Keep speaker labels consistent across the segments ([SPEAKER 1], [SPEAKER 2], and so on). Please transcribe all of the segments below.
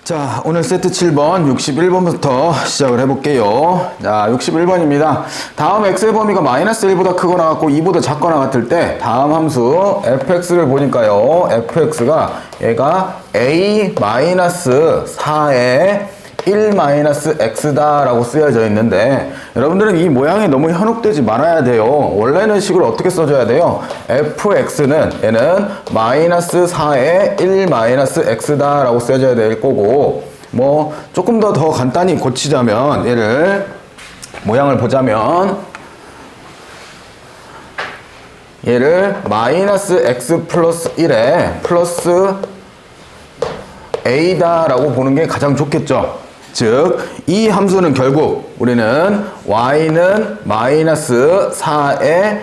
[SPEAKER 1] 자, 오늘 세트 7번 61번부터 시작을 해볼게요. 자, 61번입니다. 다음 x의 범위가 마이너스 1보다 크거나 같고 2보다 작거나 같을 때 다음 함수 fx를 보니까요. fx가 얘가 a 마이너스 4의 1-x다 라고 쓰여져 있는데, 여러분들은 이 모양이 너무 현혹되지 말아야 돼요. 원래는 식을 어떻게 써줘야 돼요? fx는 얘는 마이너스 4의 1-x다 라고 써줘야 될 거고, 뭐 조금 더 간단히 고치자면 얘를 모양을 보자면 얘를 마이너스 x 플러스 1에 플러스 a다 라고 보는 게 가장 좋겠죠. 즉, 이 함수는 결국 우리는 y는 마이너스 4의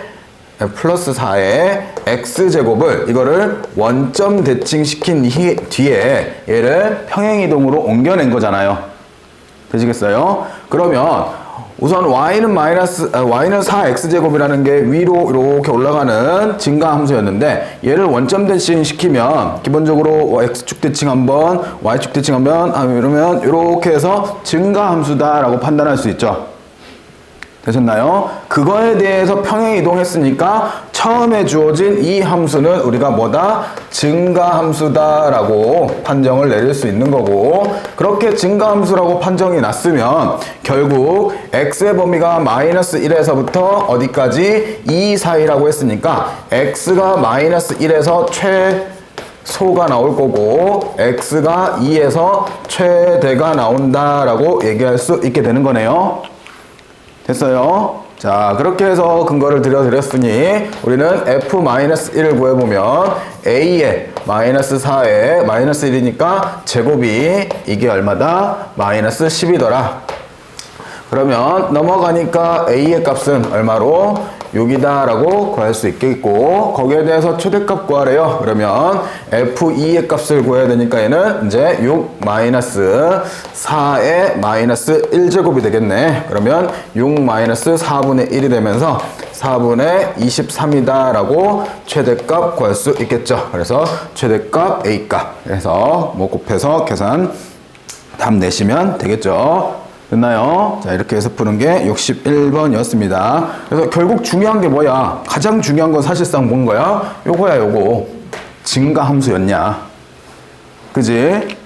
[SPEAKER 1] 플러스 4의 x제곱을 이거를 원점 대칭시킨 뒤에 얘를 평행이동으로 옮겨낸 거잖아요. 되시겠어요? 그러면 우선 y는 4x제곱이라는 게 위로 이렇게 올라가는 증가 함수였는데, 얘를 원점 대칭 시키면 기본적으로 x축 대칭 한번, y축 대칭 한번 이러면 이렇게 해서 증가 함수다 라고 판단할 수 있죠. 되셨나요? 그거에 대해서 평행 이동했으니까 처음에 주어진 이 함수는 우리가 뭐다? 증가함수다 라고 판정을 내릴 수 있는 거고, 그렇게 증가함수라고 판정이 났으면 결국 x의 범위가 마이너스 1에서부터 어디까지? 2 사이라고 했으니까 x가 마이너스 1에서 최소가 나올 거고 x가 2에서 최대가 나온다 라고 얘기할 수 있게 되는 거네요. 됐어요? 자, 그렇게 해서 근거를 드렸으니 우리는 f-1을 구해보면 a의 마이너스 4에 마이너스 1이니까 제곱이 이게 얼마다? 마이너스 10이더라. 그러면 넘어가니까 a의 값은 얼마로? 6이다 라고 구할 수 있겠고, 거기에 대해서 최대값 구하래요. 그러면 f2의 값을 구해야 되니까 얘는 이제 6 마이너스 4의 마이너스 1제곱이 되겠네. 그러면 6 마이너스 4분의 1이 되면서 4분의 23이다 라고 최대값 구할 수 있겠죠. 그래서 최대값 a값, 그래서 뭐 곱해서 계산 답 내시면 되겠죠. 됐나요? 자, 이렇게 해서 푸는 게 61번이었습니다. 그래서 결국 중요한 게 뭐야? 가장 중요한 건 사실상 뭔 거야? 요거야, 요거. 증가함수였냐? 그지?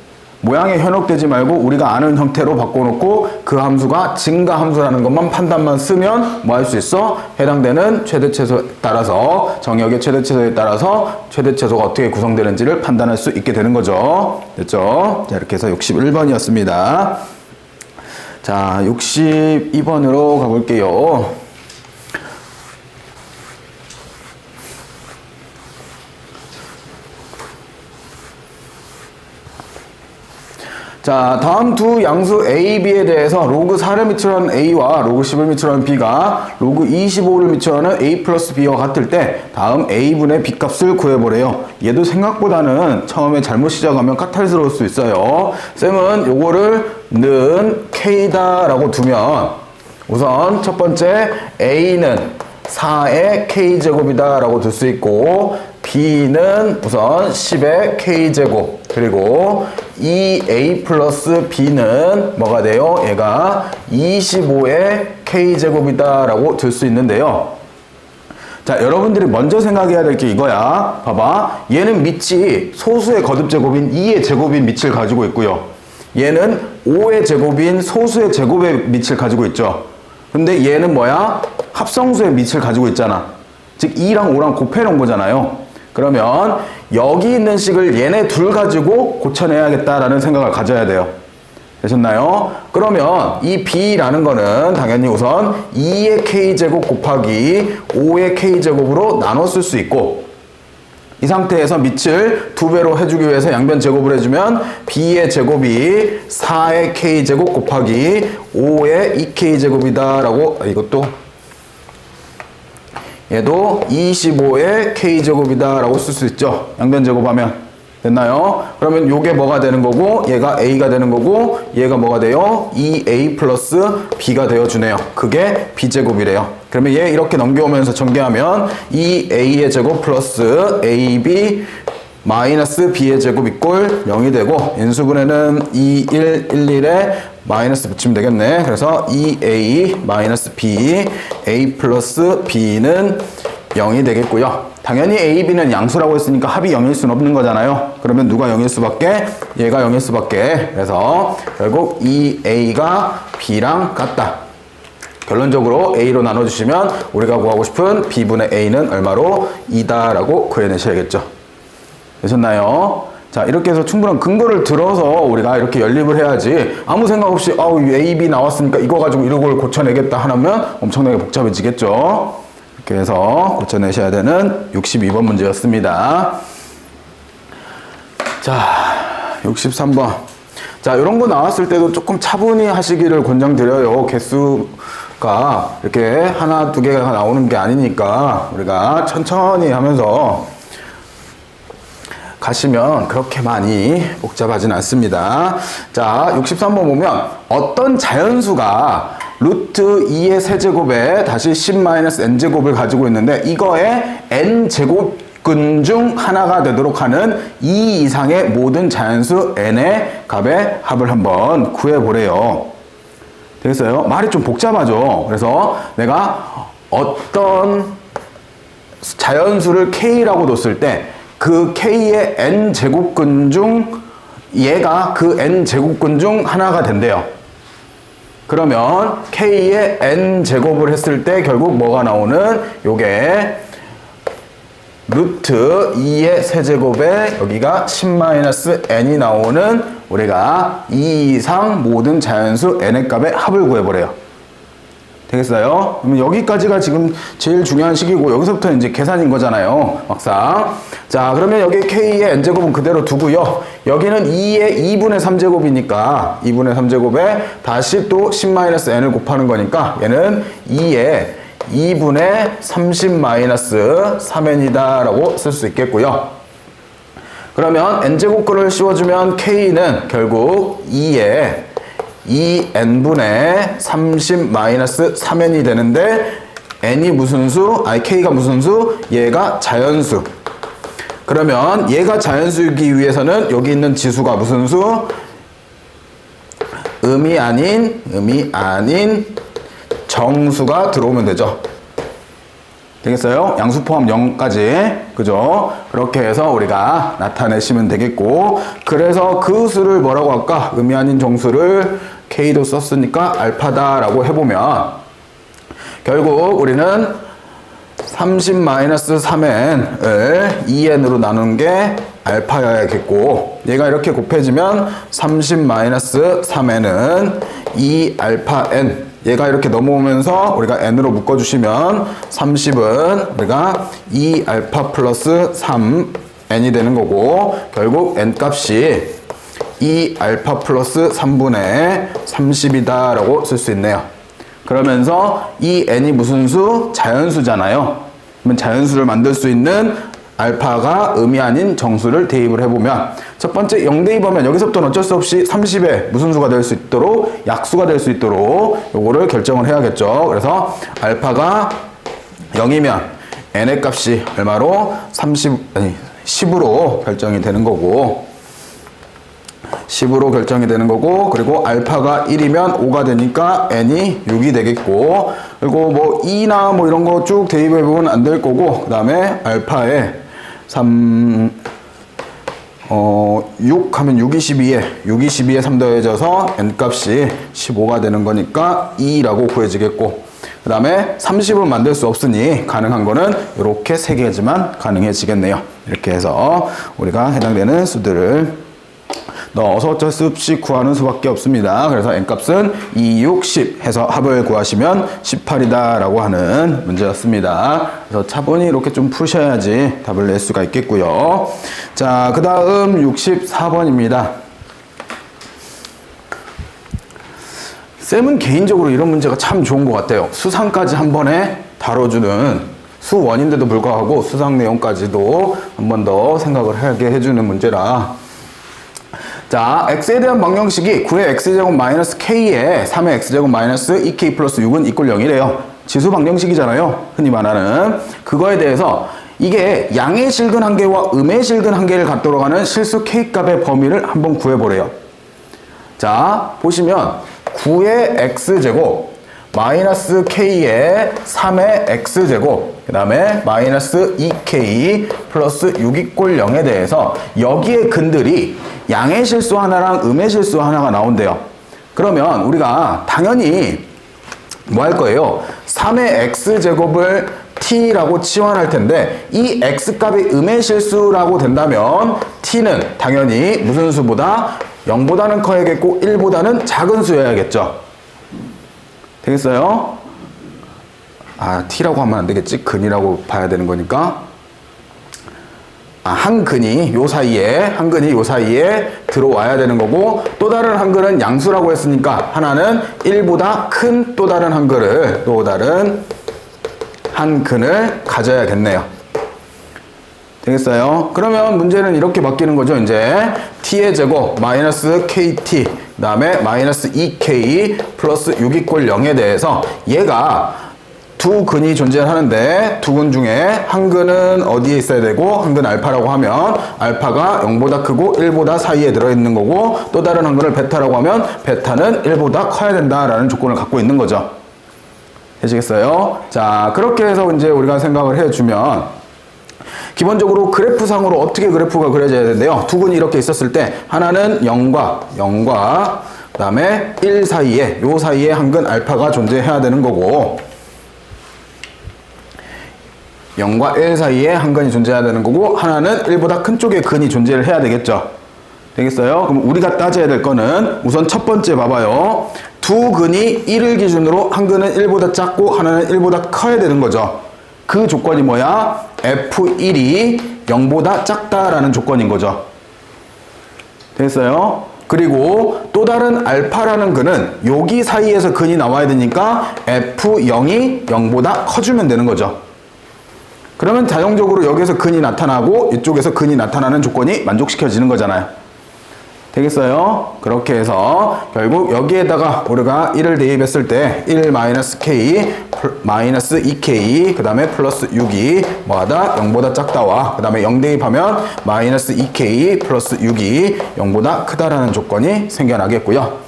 [SPEAKER 1] 모양이 현혹되지 말고 우리가 아는 형태로 바꿔놓고 그 함수가 증가함수라는 것만 판단만 쓰면 뭐 할 수 있어? 해당되는 최대최소에 따라서, 정역의 최대최소에 따라서 최대최소가 어떻게 구성되는지를 판단할 수 있게 되는 거죠. 됐죠? 자, 이렇게 해서 61번이었습니다. 자, 62번으로 가볼게요. 자, 다음 두 양수 A, B에 대해서 로그 4를 미치라는 A와 로그 10을 미치라는 B가 로그 25를 미치라는 A 플러스 B와 같을 때 다음 A분의 B 값을 구해보래요. 얘도 생각보다는 처음에 잘못 시작하면 까탈스러울 수 있어요. 쌤은 요거를 는 K다 라고 두면 우선 첫 번째 A는 4의 K제곱이다 라고 둘 수 있고, B는 우선 10의 K제곱, 그리고 이 A 플러스 B는 뭐가 돼요? 얘가 25의 K제곱이다 라고 둘 수 있는데요. 자, 여러분들이 먼저 생각해야 될 게 이거야. 봐봐. 얘는 밑이 소수의 거듭제곱인 2의 제곱인 밑을 가지고 있고요. 얘는 5의 제곱인 소수의 제곱의 밑을 가지고 있죠. 근데 얘는 뭐야? 합성수의 밑을 가지고 있잖아. 즉 2랑 5랑 곱해놓은 거잖아요. 그러면 여기 있는 식을 얘네 둘 가지고 고쳐내야겠다라는 생각을 가져야 돼요. 되셨나요? 그러면 이 B라는 거는 당연히 우선 2의 K제곱 곱하기 5의 K제곱으로 나눠 쓸 수 있고, 이 상태에서 밑을 2배로 해주기 위해서 양변 제곱을 해주면 B의 제곱이 4의 K제곱 곱하기 5의 2K제곱이다 라고, 이것도 얘도 25의 K제곱이다 라고 쓸 수 있죠. 양변 제곱하면. 됐나요? 그러면 요게 뭐가 되는 거고, 얘가 A가 되는 거고, 얘가 뭐가 돼요? 2A 플러스 B가 되어주네요. 그게 B제곱이래요. 그러면 얘 이렇게 넘겨오면서 전개하면 2A의 제곱 플러스 AB 마이너스 b의 제곱 이꼴 0이 되고 인수분해는 2, 1, 1, 1에 마이너스 붙이면 되겠네. 그래서 2a 마이너스 b, a 플러스 b는 0이 되겠고요. 당연히 a, b는 양수라고 했으니까 합이 0일 수는 없는 거잖아요. 그러면 누가 0일 수밖에? 얘가 0일 수밖에. 그래서 결국 2a가 b랑 같다. 결론적으로 a로 나눠주시면 우리가 구하고 싶은 b분의 a는 얼마로? 2다라고 구해내셔야겠죠. 되셨나요? 자, 이렇게 해서 충분한 근거를 들어서 우리가 이렇게 연립을 해야지 아무 생각 없이 A, B 나왔으니까 이거 가지고 이걸 고쳐내겠다 하면 엄청나게 복잡해지겠죠. 이렇게 해서 고쳐내셔야 되는 62번 문제였습니다. 자, 63번. 자, 이런 거 나왔을 때도 조금 차분히 하시기를 권장드려요. 개수가 이렇게 하나, 두 개가 나오는 게 아니니까 우리가 천천히 하면서 가시면 그렇게 많이 복잡하진 않습니다. 자, 63번 보면 어떤 자연수가 루트 2의 세제곱에 다시 10-n제곱을 가지고 있는데 이거에 n제곱근 중 하나가 되도록 하는 2 이상의 모든 자연수 n의 값의 합을 한번 구해보래요. 되겠어요? 말이 좀 복잡하죠? 그래서 내가 어떤 자연수를 k라고 뒀을 때 그 k의 n제곱근 중 얘가 그 n제곱근 중 하나가 된대요. 그러면 k의 n제곱을 했을 때 결국 뭐가 나오는? 요게 루트 2의 세제곱에 여기가 10-n이 나오는 우리가 2 이상 모든 자연수 n의 값의 합을 구해보래요. 되겠어요? 그러면 여기까지가 지금 제일 중요한 식이고 여기서부터 이제 계산인 거잖아요. 막상. 자, 그러면 여기 k의 n제곱은 그대로 두고요. 여기는 2의 2분의 3제곱이니까 2분의 3제곱에 다시 또 10-n을 곱하는 거니까 얘는 2의 2분의 30-3n이다 라고 쓸 수 있겠고요. 그러면 n제곱근을 씌워주면 k는 결국 2의 2n분의 30-3n이 되는데 n이 무슨 수? k가 무슨 수? 얘가 자연수. 그러면 얘가 자연수이기 위해서는 여기 있는 지수가 무슨 수? 음이 아닌 정수가 들어오면 되죠. 되겠어요? 양수 포함 0까지. 그죠? 그렇게 해서 우리가 나타내시면 되겠고, 그래서 그 수를 뭐라고 할까? 음이 아닌 정수를 K도 썼으니까 알파다라고 해보면, 결국 우리는 30-3n을 2n으로 나누는 게 알파여야겠고, 얘가 이렇게 곱해지면 30-3n은 2알파n, 얘가 이렇게 넘어오면서 우리가 n으로 묶어주시면 30은 우리가 2알파 플러스 3n이 되는 거고, 결국 n 값이 2알파 플러스 3분의 30이다 라고 쓸 수 있네요. 그러면서 이 n이 무슨 수? 자연수잖아요. 그러면 자연수를 만들 수 있는 알파가 음이 아닌 정수를 대입을 해보면, 첫 번째 0대입하면 여기서부터는 어쩔 수 없이 30의 무슨 수가 될 수 있도록, 약수가 될 수 있도록 요거를 결정을 해야겠죠. 그래서 알파가 0이면 n의 값이 얼마로? 10으로 결정이 되는 거고, 10으로 결정이 되는 거고, 그리고 알파가 1이면 5가 되니까 n이 6이 되겠고, 그리고 뭐 2나 뭐 이런 거 쭉 대입해보면 안 될 거고, 그 다음에 알파에 6 하면 6, 12에 3 더해져서 n 값이 15가 되는 거니까 2라고 구해지겠고, 그 다음에 30을 만들 수 없으니 가능한 거는 이렇게 3개지만 가능해지겠네요. 이렇게 해서 우리가 해당되는 수들을 넣어서 어쩔 수 없이 구하는 수밖에 없습니다. 그래서 n값은 2, 6, 10 해서 합을 구하시면 18이다 라고 하는 문제였습니다. 그래서 차분히 이렇게 좀 푸셔야지 답을 낼 수가 있겠고요. 자, 그 다음 64번입니다. 쌤은 개인적으로 이런 문제가 참 좋은 것 같아요. 수상까지 한 번에 다뤄주는, 수원인데도 불구하고 수상 내용까지도 한 번 더 생각을 하게 해주는 문제라. 자, x에 대한 방정식이 9의 x제곱 마이너스 k에 3의 x제곱 마이너스 2k 플러스 6은 이꼴 0이래요. 지수 방정식이잖아요. 흔히 말하는. 그거에 대해서 이게 양의 실근 한계와 음의 실근 한계를 갖도록 하는 실수 K값의 범위를 한번 구해보래요. 자, 보시면 9의 X제곱 마이너스 K의 3의 X제곱 그 다음에 마이너스 2K 플러스 6이 꼴 0에 대해서 여기에 근들이 양의 실수 하나랑 음의 실수 하나가 나온대요. 그러면 우리가 당연히 뭐 할 거예요? 3의 X제곱을 T라고 치환할 텐데 이 X값이 음의 실수라고 된다면 T는 당연히 무슨 수보다 0보다는 커야겠고 1보다는 작은 수여야겠죠. 되겠어요? 아, T라고 하면 안 되겠지? 근이라고 봐야 되는 거니까. 아, 한 근이 요 사이에 들어와야 되는 거고 또 다른 한 근은 양수라고 했으니까 하나는 1보다 큰 또 다른 한 근을 가져야겠네요. 되겠어요? 그러면 문제는 이렇게 바뀌는 거죠. 이제 t의 제곱 마이너스 kt 그 다음에 마이너스 2k 플러스 6이 꼴 0에 대해서 얘가 두 근이 존재하는데 두 근 중에 한 근은 어디에 있어야 되고 한 근 알파라고 하면 알파가 0보다 크고 1보다 사이에 들어있는 거고 또 다른 한 근을 베타라고 하면 베타는 1보다 커야 된다라는 조건을 갖고 있는 거죠. 되시겠어요? 자, 그렇게 해서 이제 우리가 생각을 해주면 기본적으로 그래프상으로 어떻게 그래프가 그려져야 되는데요. 두 근이 이렇게 있었을 때 하나는 0과 그 다음에 1 사이에 요 사이에 한 근 알파가 존재해야 되는 거고 0과 1 사이에 한 근이 존재해야 되는 거고 하나는 1보다 큰 쪽에 근이 존재를 해야 되겠죠. 되겠어요? 그럼 우리가 따져야 될 거는 우선 첫 번째 봐봐요. 두 근이 1을 기준으로 한 근은 1보다 작고 하나는 1보다 커야 되는 거죠. 그 조건이 뭐야? F1이 0보다 작다라는 조건인 거죠. 됐어요? 그리고 또 다른 알파라는 근은 여기 사이에서 근이 나와야 되니까 F0이 0보다 커주면 되는 거죠. 그러면 자동적으로 여기서 근이 나타나고 이쪽에서 근이 나타나는 조건이 만족시켜지는 거잖아요. 되겠어요? 그렇게 해서 결국 여기에다가 우리가 1을 대입했을 때 1 마이너스 k 마이너스 2k 그 다음에 플러스 6이 뭐하다? 0보다 작다와 그 다음에 0 대입하면 마이너스 2k 플러스 6이 0보다 크다라는 조건이 생겨나겠고요.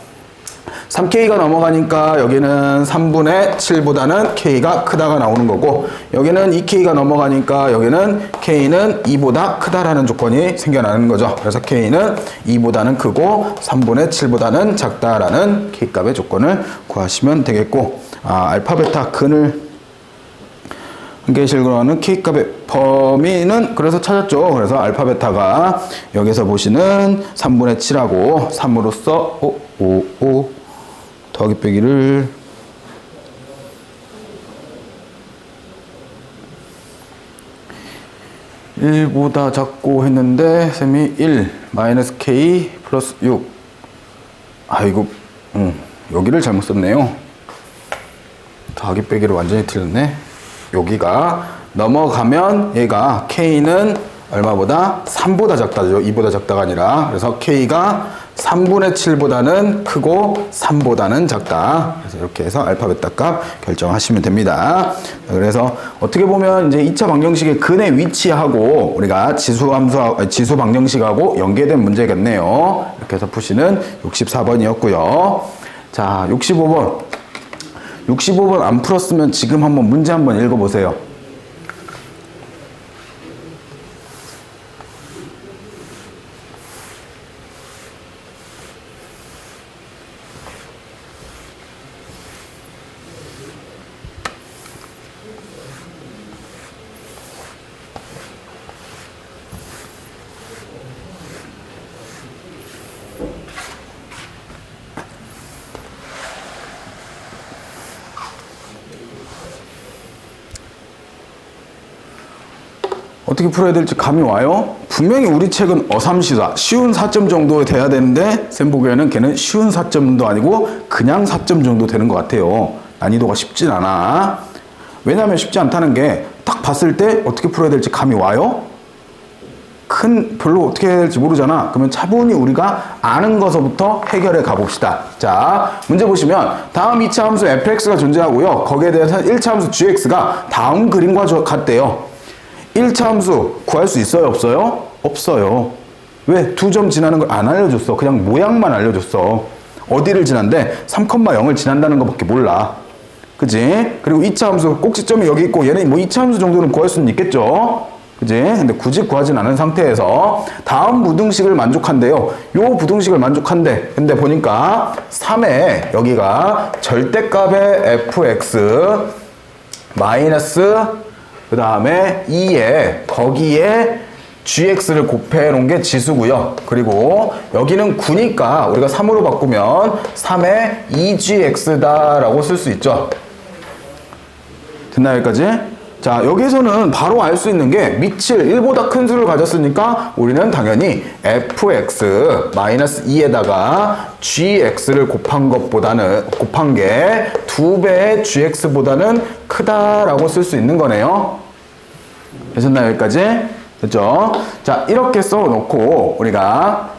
[SPEAKER 1] 3K가 넘어가니까 여기는 3분의 7보다는 K가 크다가 나오는 거고 여기는 2K가 넘어가니까 여기는 K는 2보다 크다라는 조건이 생겨나는 거죠. 그래서 K는 2보다는 크고 3분의 7보다는 작다라는 K값의 조건을 구하시면 되겠고 알파 베타 근을 한계실근으로 하는 K값의 범위는 그래서 찾았죠. 그래서 알파 베타가 여기서 보시는 3분의 7하고 3으로써 더하기 빼기를 1보다 작고 했는데 셈이 1 마이너스 k 플러스 6 이거 여기를 잘못 썼네요. 더하기 빼기를 완전히 틀렸네. 여기가 넘어가면 얘가 k는 얼마보다? 3보다 작다죠. 2보다 작다가 아니라. 그래서 k가 3분의 7보다는 크고 3보다는 작다. 그래서 이렇게 해서 알파 베타 값 결정하시면 됩니다. 그래서 어떻게 보면 이제 2차 방정식의 근의 위치하고 우리가 지수 방정식하고 연계된 문제겠네요. 이렇게 해서 푸시는 64번이었고요. 자, 65번. 65번 안 풀었으면 지금 한번 문제 한번 읽어보세요. 어떻게 풀어야 될지 감이 와요? 분명히 우리 책은 어삼시다. 쉬운 4점 정도 돼야 되는데 쌤 보기에는 걔는 쉬운 4점도 아니고 그냥 4점 정도 되는 것 같아요. 난이도가 쉽진 않아. 왜냐하면 쉽지 않다는 게 딱 봤을 때 어떻게 풀어야 될지 감이 와요? 별로 어떻게 해야 될지 모르잖아. 그러면 차분히 우리가 아는 것부터 해결해 가봅시다. 자, 문제 보시면 다음 2차 함수 fx가 존재하고요. 거기에 대해서 1차 함수 gx가 다음 그림과 같대요. 1차 함수 구할 수 있어요, 없어요? 없어요. 왜? 2점 지나는 걸 안 알려줬어. 그냥 모양만 알려줬어. 어디를 지난데 3,0을 지난다는 것밖에 몰라. 그지? 그리고 2차 함수 꼭지점이 여기 있고 얘는 뭐 2차 함수 정도는 구할 수는 있겠죠? 그지? 근데 굳이 구하진 않은 상태에서 다음 부등식을 만족한대요. 요 부등식을 만족한대. 근데 보니까 3에 여기가 절대값의 fx 마이너스 그 다음에 2에 거기에 gx를 곱해 놓은 게 지수고요. 그리고 여기는 9니까 우리가 3으로 바꾸면 3에 2gx다 라고 쓸 수 있죠. 됐나요, 여기까지? 자, 여기서는 바로 알 수 있는 게 미칠 1보다 큰 수를 가졌으니까 우리는 당연히 fx 마이너스 2에다가 gx를 곱한 게 2배의 gx보다는 크다라고 쓸 수 있는 거네요. 되셨나요, 여기까지? 됐죠? 자, 이렇게 써놓고 우리가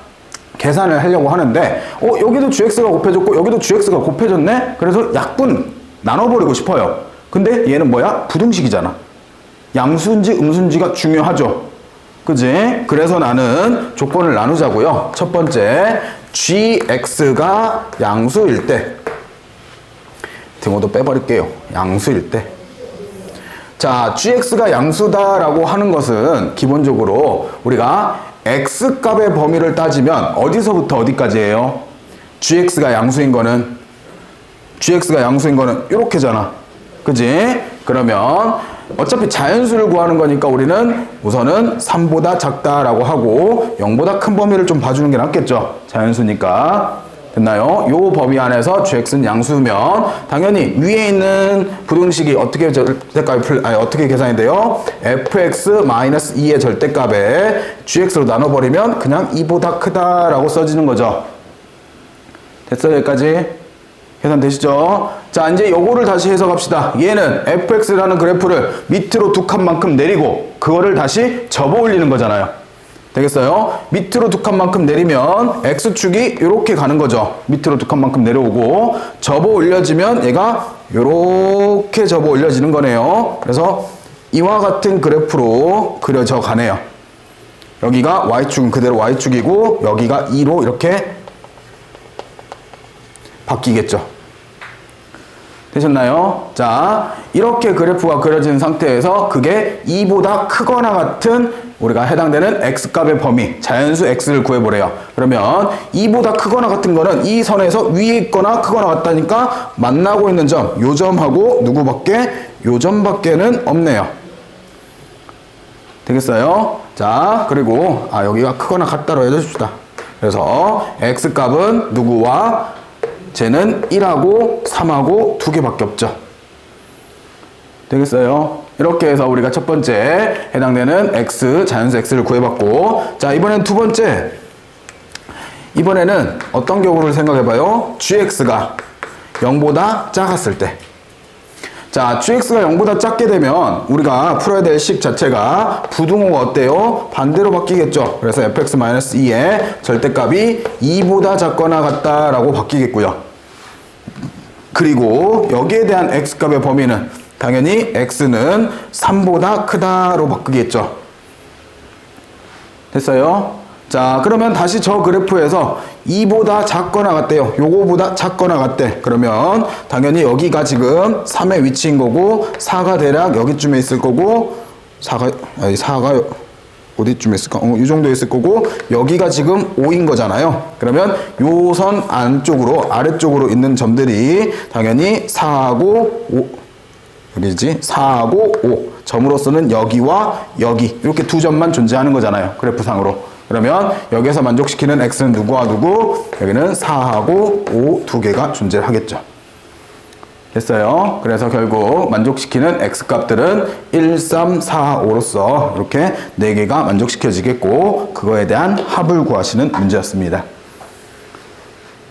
[SPEAKER 1] 계산을 하려고 하는데 여기도 gx가 곱해졌고 여기도 gx가 곱해졌네? 그래서 약분 나눠버리고 싶어요. 근데 얘는 뭐야? 부등식이잖아. 양수인지 음수인지가 중요하죠. 그지? 그래서 나는 조건을 나누자고요. 첫 번째, gx가 양수일 때 등호도 빼버릴게요. 양수일 때. 자, gx가 양수다라고 하는 것은 기본적으로 우리가 x값의 범위를 따지면 어디서부터 어디까지예요? gx가 양수인 거는 이렇게잖아. 그지? 그러면 어차피 자연수를 구하는 거니까 우리는 우선은 3보다 작다라고 하고 0보다 큰 범위를 좀 봐주는 게 낫겠죠. 자연수니까. 됐나요? 요 범위 안에서 gx는 양수면 당연히 위에 있는 부등식이 어떻게 계산이 돼요? fx-2의 절대값에 gx로 나눠버리면 그냥 2보다 크다라고 써지는 거죠. 됐어요? 여기까지? 계산되시죠? 자, 이제 요거를 다시 해석합시다. 얘는 fx라는 그래프를 밑으로 2칸만큼 내리고 그거를 다시 접어 올리는 거잖아요. 되겠어요? 밑으로 2칸만큼 내리면 x축이 이렇게 가는 거죠. 밑으로 2칸만큼 내려오고 접어 올려지면 얘가 이렇게 접어 올려지는 거네요. 그래서 이와 같은 그래프로 그려져 가네요. 여기가 y축은 그대로 y축이고 여기가 2로 이렇게 바뀌겠죠. 되셨나요? 자, 이렇게 그래프가 그려진 상태에서 그게 2보다 크거나 같은 우리가 해당되는 x값의 범위, 자연수 x를 구해보래요. 그러면 2보다 크거나 같은 거는 이 선에서 위에 있거나 크거나 같다니까 만나고 있는 점, 요 점하고 누구밖에? 요 점밖에는 없네요. 되겠어요? 자, 그리고 여기가 크거나 같다로 해줍시다. 그래서 x값은 누구와 쟤는 1하고 3하고 2개밖에 없죠. 되겠어요? 이렇게 해서 우리가 첫 번째 해당되는 x, 자연수 x를 구해봤고, 자, 이번엔 두 번째. 이번에는 어떤 경우를 생각해봐요? gx가 0보다 작았을 때. 자, gx가 0보다 작게 되면 우리가 풀어야 될 식 자체가 부등호가 어때요? 반대로 바뀌겠죠. 그래서 fx-2의 절대값이 2보다 작거나 같다라고 바뀌겠고요. 그리고 여기에 대한 x값의 범위는 당연히 x는 3보다 크다로 바뀌겠죠. 됐어요? 자, 그러면 다시 저 그래프에서 2보다 작거나 같대요. 요거보다 작거나 같대. 그러면 당연히 여기가 지금 3의 위치인 거고 4가 대략 여기쯤에 있을 거고 4가 어디쯤에 있을까? 이 정도에 있을 거고 여기가 지금 5인 거잖아요. 그러면 요 선 안쪽으로 아래쪽으로 있는 점들이 당연히 4하고 5 여기지? 4하고 5 점으로서는 여기와 여기 이렇게 두 점만 존재하는 거잖아요. 그래프상으로. 그러면 여기에서 만족시키는 x는 누구와 누구? 여기는 4하고 5 두 개가 존재하겠죠. 됐어요? 그래서 결국 만족시키는 x값들은 1, 3, 4, 5로서 이렇게 4개가 만족시켜지겠고 그거에 대한 합을 구하시는 문제였습니다.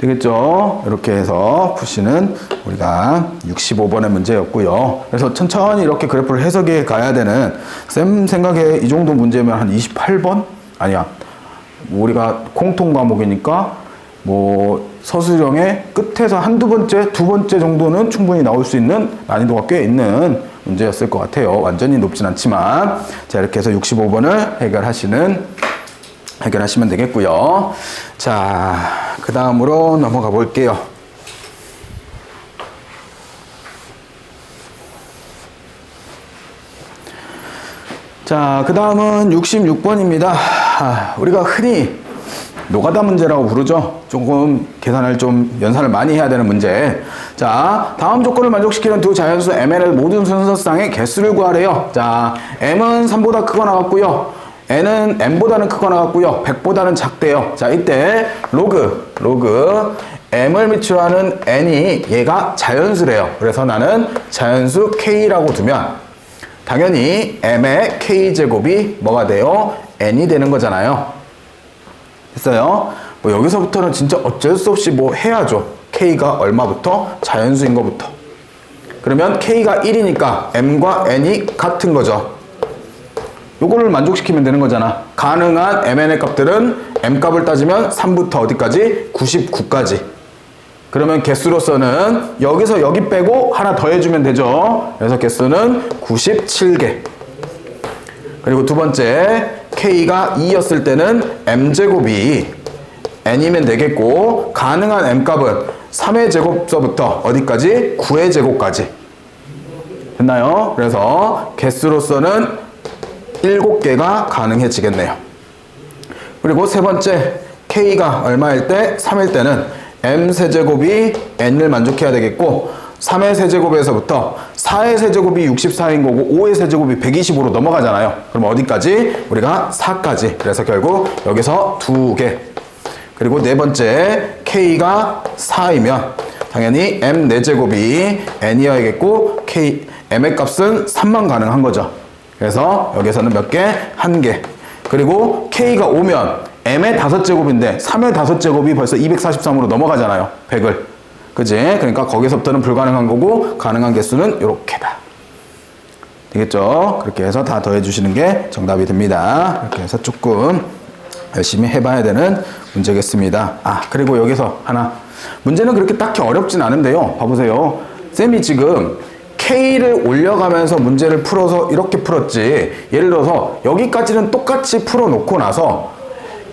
[SPEAKER 1] 되겠죠? 이렇게 해서 푸시는 우리가 65번의 문제였고요. 그래서 천천히 이렇게 그래프를 해석해 가야 되는 쌤 생각에 이 정도 문제면 한 28번? 아니야. 우리가 공통 과목이니까 서술형의 끝에서 한두 번째, 두 번째 정도는 충분히 나올 수 있는 난이도가 꽤 있는 문제였을 것 같아요. 완전히 높진 않지만. 자, 이렇게 해서 65번을 해결하시면 되겠고요. 자, 그 다음으로 넘어가 볼게요. 자, 그 다음은 66번입니다. 우리가 흔히 노가다 문제라고 부르죠. 조금 계산을 좀 연산을 많이 해야 되는 문제. 자, 다음 조건을 만족시키는 두 자연수 mn의 모든 순서쌍의 개수를 구하래요. 자, m은 3보다 크거나 같고요. n은 m보다는 크거나 같고요. 100보다는 작대요. 자, 이때 로그 m을 밑으로 하는 n이 얘가 자연수래요. 그래서 나는 자연수 k라고 두면 당연히 m의 k제곱이 뭐가 돼요? n이 되는 거잖아요. 됐어요? 뭐 여기서부터는 진짜 어쩔 수 없이 뭐 해야죠. k가 얼마부터? 자연수인 거부터. 그러면 k가 1이니까 m과 n이 같은 거죠. 요거를 만족시키면 되는 거잖아. 가능한 mn의 값들은 m 값을 따지면 3부터 어디까지? 99까지. 그러면 개수로서는 여기서 여기 빼고 하나 더 해주면 되죠. 그래서 개수는 97개. 그리고 두 번째, k가 2였을 때는 m제곱이 n이면 되겠고, 가능한 m값은 3의 제곱서부터 어디까지? 9의 제곱까지. 됐나요? 그래서 개수로서는 7개가 가능해지겠네요. 그리고 세 번째, k가 얼마일 때? 3일 때는 m 세제곱이 n을 만족해야 되겠고, 3의 세제곱에서부터 4의 세제곱이 64인 거고 5의 세제곱이 125로 넘어가잖아요. 그럼 어디까지? 우리가 4까지. 그래서 결국 여기서 2개. 그리고 네 번째, k가 4이면 당연히 m 4제곱이 n이어야겠고 m의 값은 3만 가능한 거죠. 그래서 여기서는 몇 개? 1개. 그리고 k가 5면 m의 5제곱인데 3의 5제곱이 벌써 243으로 넘어가잖아요. 100을. 그지? 그러니까 거기서부터는 불가능한 거고 가능한 개수는 요렇게다. 되겠죠? 그렇게 해서 다 더해 주시는 게 정답이 됩니다. 이렇게 해서 조금 열심히 해봐야 되는 문제겠습니다. 그리고 여기서 하나. 문제는 그렇게 딱히 어렵진 않은데요. 봐보세요. 쌤이 지금 K를 올려가면서 문제를 풀어서 이렇게 풀었지. 예를 들어서 여기까지는 똑같이 풀어놓고 나서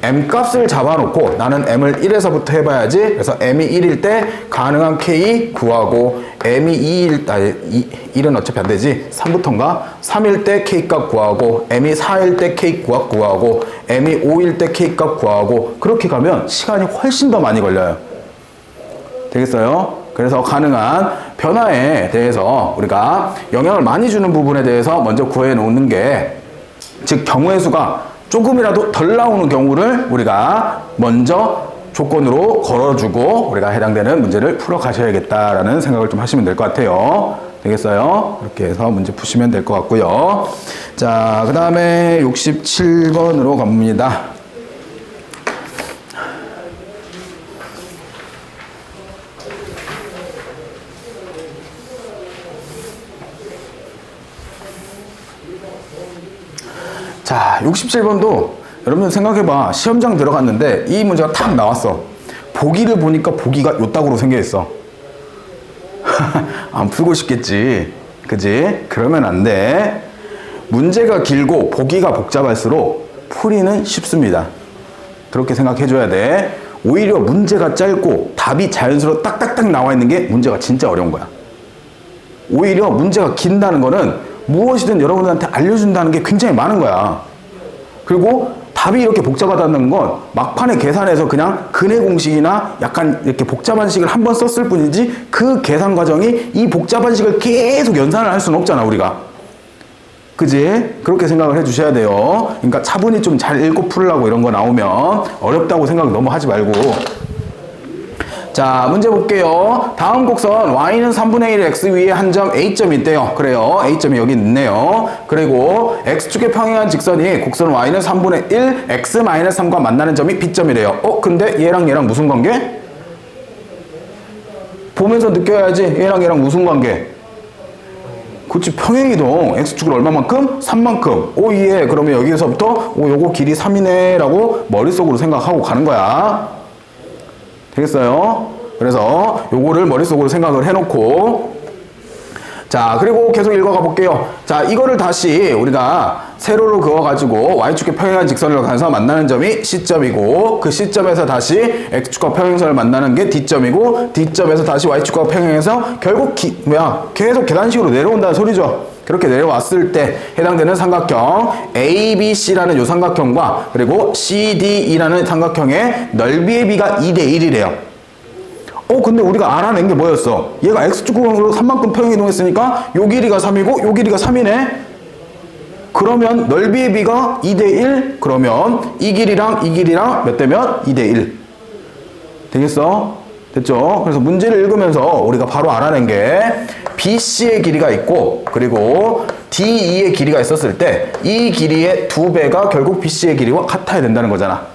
[SPEAKER 1] m값을 잡아놓고 나는 m을 1에서부터 해봐야지. 그래서 m이 1일 때 가능한 k 구하고 m이 1은 어차피 안 되지. 3부터인가? 3일 때 k값 구하고 m이 4일 때 k값 구하고 m이 5일 때 k값 구하고 그렇게 가면 시간이 훨씬 더 많이 걸려요. 되겠어요? 그래서 가능한 변화에 대해서 우리가 영향을 많이 주는 부분에 대해서 먼저 구해 놓는 게, 즉 경우의 수가 조금이라도 덜 나오는 경우를 우리가 먼저 조건으로 걸어주고 우리가 해당되는 문제를 풀어 가셔야겠다라는 생각을 좀 하시면 될 것 같아요. 되겠어요? 이렇게 해서 문제 푸시면 될 것 같고요. 자, 그 다음에 67번으로 갑니다. 자, 67번도 여러분 생각해봐. 시험장 들어갔는데 이 문제가 탁 나왔어. 보기를 보니까 보기가 요따구로 생겨있어. 안 풀고 싶겠지. 그지? 그러면 안 돼. 문제가 길고 보기가 복잡할수록 풀이는 쉽습니다. 그렇게 생각해줘야 돼. 오히려 문제가 짧고 답이 자연스럽게 딱딱딱 나와 있는 게 문제가 진짜 어려운 거야. 오히려 문제가 긴다는 거는 무엇이든 여러분들한테 알려준다는 게 굉장히 많은 거야. 그리고 답이 이렇게 복잡하다는 건 막판에 계산해서 그냥 근해 공식이나 약간 이렇게 복잡한 식을 한번 썼을 뿐이지 그 계산 과정이 이 복잡한 식을 계속 연산을 할 수는 없잖아, 우리가. 그지? 그렇게 생각을 해 주셔야 돼요. 그러니까 차분히 좀 잘 읽고 풀으려고 이런 거 나오면 어렵다고 생각 너무 하지 말고. 자, 문제 볼게요. 다음 곡선 y는 3분의 1 x 위에 한 점 a점이 있대요. 그래요. a점이 여기 있네요. 그리고 x축에 평행한 직선이 곡선 y는 3분의 1 x-3과 만나는 점이 b점이래요. 근데 얘랑 얘랑 무슨 관계? 보면서 느껴야지. 얘랑 무슨 관계? 그치, 평행이동. x축을 얼마만큼? 3만큼. 이해. 그러면 여기서부터 요거 길이 3이네 라고 머릿속으로 생각하고 가는 거야. 되겠어요? 그래서 요거를 머릿속으로 생각을 해놓고, 자, 그리고 계속 읽어가 볼게요. 자, 이거를 다시 우리가 세로로 그어가지고 Y축의 평행한 직선을 가서 만나는 점이 C점이고, 그 C점에서 다시 X축과 평행선을 만나는 게 D점이고, D점에서 다시 Y축과 평행해서 결국 계속 계단식으로 내려온다는 소리죠. 그렇게 내려왔을 때 해당되는 삼각형 ABC라는 요 삼각형과 그리고 CDE라는 삼각형의 넓이의 비가 2대1이래요. 근데 우리가 알아낸 게 뭐였어? 얘가 X축으로 3만큼 평행 이동했으니까 요 길이가 3이고 요 길이가 3이네? 그러면 넓이의 비가 2대1? 그러면 이 길이랑 이 길이랑 몇 대면? 2대1. 되겠어? 됐죠? 그래서 문제를 읽으면서 우리가 바로 알아낸 게 BC의 길이가 있고 그리고 DE의 길이가 있었을 때 이 길이의 2배가 결국 BC의 길이와 같아야 된다는 거잖아.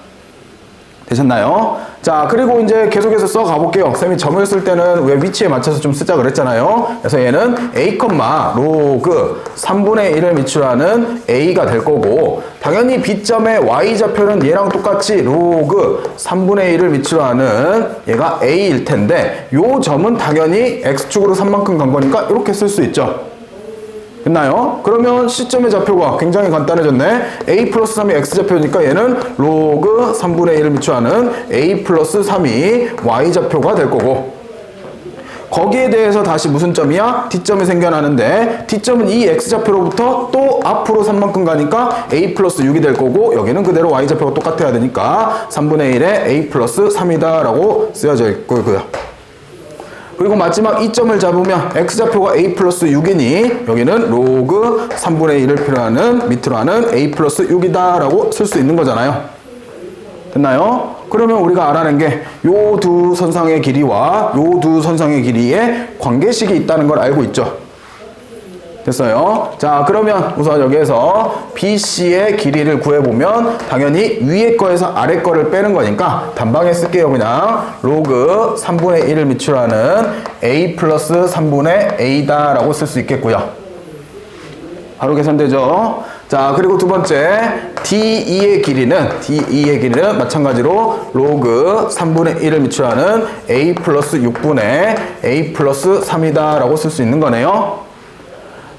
[SPEAKER 1] 되셨나요? 자, 그리고 이제 계속해서 써 가볼게요. 쌤이 점을 쓸 때는 왜 위치에 맞춰서 좀 쓰자 그랬잖아요. 그래서 얘는 A, 로그 3분의 1을 미출하는 A가 될 거고, 당연히 B점의 Y좌표는 얘랑 똑같이 로그 3분의 1을 미출하는 얘가 A일 텐데, 요 점은 당연히 X축으로 3만큼 간 거니까 이렇게 쓸 수 있죠. 됐나요? 그러면 C점의 좌표가 굉장히 간단해졌네. A 플러스 3이 X좌표니까 얘는 로그 3분의 1을 미출하는 A 플러스 3이 Y좌표가 될 거고, 거기에 대해서 다시 무슨 점이야? D점이 생겨나는데 D점은 이 X좌표로부터 또 앞으로 3만큼 가니까 A 플러스 6이 될 거고, 여기는 그대로 Y좌표가 똑같아야 되니까 3분의 1에 A 플러스 3이다 라고 쓰여져 있고요. 그리고 마지막 이 점을 잡으면 X좌표가 A 플러스 6이니 여기는 로그 3분의 1을 필요하는 밑으로 하는 A 플러스 6이다 라고 쓸 수 있는 거잖아요. 됐나요? 그러면 우리가 알아낸 게 요 두 선상의 길이와 요 두 선상의 길이에 관계식이 있다는 걸 알고 있죠. 됐어요? 자, 그러면 우선 여기에서 BC의 길이를 구해보면 당연히 위에 거에서 아래 거를 빼는 거니까 단방에 쓸게요. 그냥 로그 3분의 1을 미출하는 A 플러스 3분의 A다 라고 쓸 수 있겠고요. 바로 계산되죠? 자, 그리고 두 번째 DE의 길이는 마찬가지로 로그 3분의 1을 미출하는 A 플러스 6분의 A 플러스 3이다 라고 쓸 수 있는 거네요.